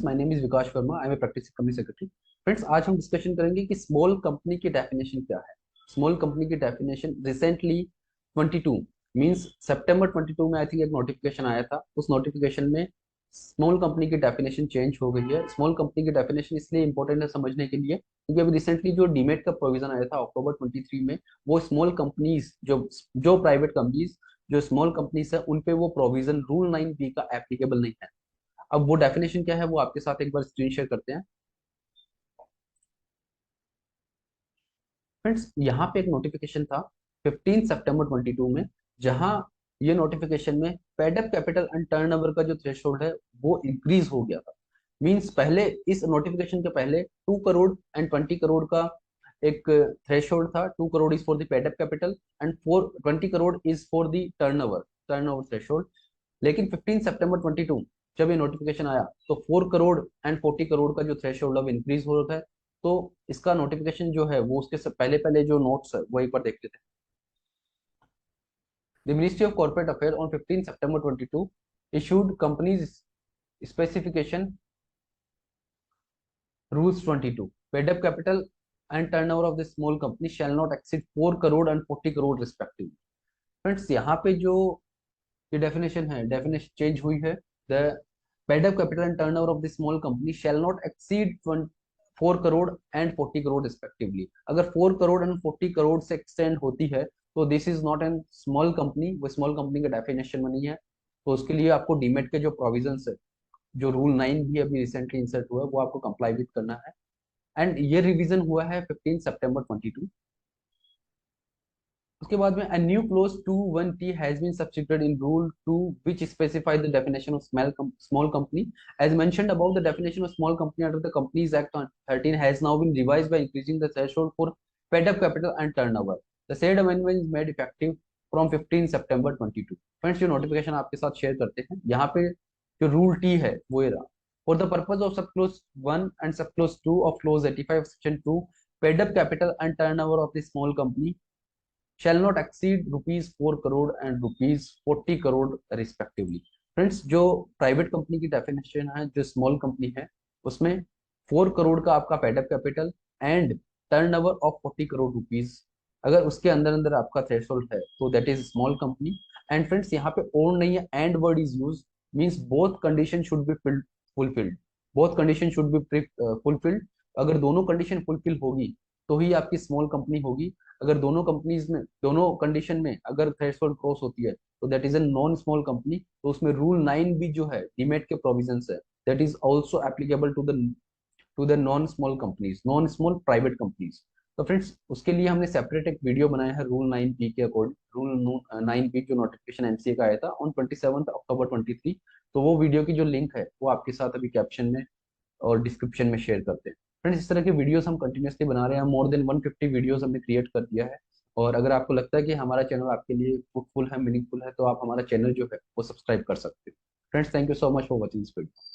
My name is Vikas Verma, I am a practising company secretary. Friends, आज हम discussion करेंगे कि स्मॉल कंपनी की डेफिनेशन क्या है। स्मॉल कंपनी की डेफिनेशन रिसेंटली 22 मींस सितंबर 22 में आई थिंक एक नोटिफिकेशन आया था। उस नोटिफिकेशन में स्मॉल कंपनी की डेफिनेशन चेंज हो गई है। स्मॉल कंपनी की डेफिनेशन इसलिए इंपॉर्टेंट है समझने के लिए क्योंकि अभी रिसेंटली जो डीमेट का प्रोविजन आया था अक्टूबर 23 में, वो स्मॉल कंपनीज जो जो प्राइवेट कंपनीज जो स्मॉल कंपनीज है उन पे वो प्रोविजन रूल 9B का एप्लीकेबल नहीं है। अब वो डेफिनेशन क्या है वो आपके साथ एक बार स्क्रीन शेयर करते हैं। फ्रेंड्स, यहाँ पे एक नोटिफिकेशन था 15 सितंबर 22 में, जहां ये नोटिफिकेशन में पेडअप कैपिटल एंड टर्नओवर का जो थ्रेशोल्ड है वो इंक्रीज हो गया था। मींस पहले इस नोटिफिकेशन के पहले 2 करोड़ एंड 20 करोड़ का एक थ्रेशोल्ड था। 2 crore is for the paid up capital and 20 crore is for the turnover threshold. लेकिन 15 सितंबर 22 जब ये नोटिफिकेशन आया तो 4 करोड़ एंड 40 करोड़ का जो थ्रेशोल्ड अब इंक्रीज हो रहा है। तो इसका नोटिफिकेशन जो है वो उसके से पहले पहले जो नोट्स है वो एक बार देखते थे। The ministry of corporate affair on 15 September 22 issued companies specification rules 22 paid up capital and turnover of the small company shall not exceed 4 crore and 40 crore respectively। Friends, यहाँ पे जो ये डेफिनेशन है, डेफिनेशन चेंज हुई है। The paid up capital and turnover of the small company shall not exceed 4 crore and 40 crore respectively. अगर 4 crore and 40 crore से extend होती है तो this is not an small company, वो स्मॉल कंपनी का डेफिनेशन में नहीं है। तो उसके लिए आपको डीमेट के जो प्रोविजंस है, जो रूल 9 भी अभी रिसेंटली इंसर्ट हुआ है, वो आपको कंप्लाई विद करना है। एंड ये रिवीजन हुआ है 15 सितंबर 22। उसके बाद में a new clause 21T has been substituted in rule 2 which specifies the definition of small company. As mentioned above, the definition of small company under the Companies Act on 13 has now been revised by increasing the threshold for paid up capital and turnover. The said amendment is made effective from 15 September 22। Friends, जो notification आपके साथ share करते हैं, यहाँ पे जो rule T है वो ये रहा। For the purpose of subclause 1 and subclause 2 of clause 85 section 2, paid up capital and turnover of the small company shall not exceed rupees 4 crore and rupees 40 crore respectively. Friends, जो प्राइवेट कंपनी की definition है, जो small company है, उसमें 4 करोड़ का आपका paid up capital and turnover of 40 crore rupees, अगर उसके अंदर अंदर आपका थ्रेशोल्ड है तो that is small company. And friends, यहाँ पे और नहीं है, and word is use, means both condition should be fulfilled. Both condition should be fulfilled. अगर दोनों कंडीशन फुलफिल होगी तो ही आपकी स्मॉल कंपनी होगी। अगर दोनों कंपनीज में, दोनों कंडीशन में अगर थ्रेशोल्ड क्रॉस होती है तो that is a non small company. तो उसमें रूल 9 भी जो है डीमेट के प्रोविजंस है, that is also applicable to the non small companies, non small private companies. तो फ्रेंड्स, उसके लिए हमने सेपरेट एक वीडियो बनाया है रूल 9 बी के अकॉर्डिंग। रूल 9 बी जो नोटिफिकेशन एमसीए का आया था ऑन 27 अक्टूबर 23। तो वो वीडियो की जो लिंक है वो आपके साथ अभी कैप्शन में और डिस्क्रिप्शन में शेयर करते हैं। फ्रेंड्स, इस तरह के वीडियोस हम कंटिन्यूसली बना रहे हैं। मोर देन 150 वीडियोस हमने क्रिएट कर दिया है। और अगर आपको लगता है कि हमारा चैनल आपके लिए फ्रूटफुल है, मीनिंगफुल है, तो आप हमारा चैनल जो है वो सब्सक्राइब कर सकते हैं। Friends, thank you so much for watching this video.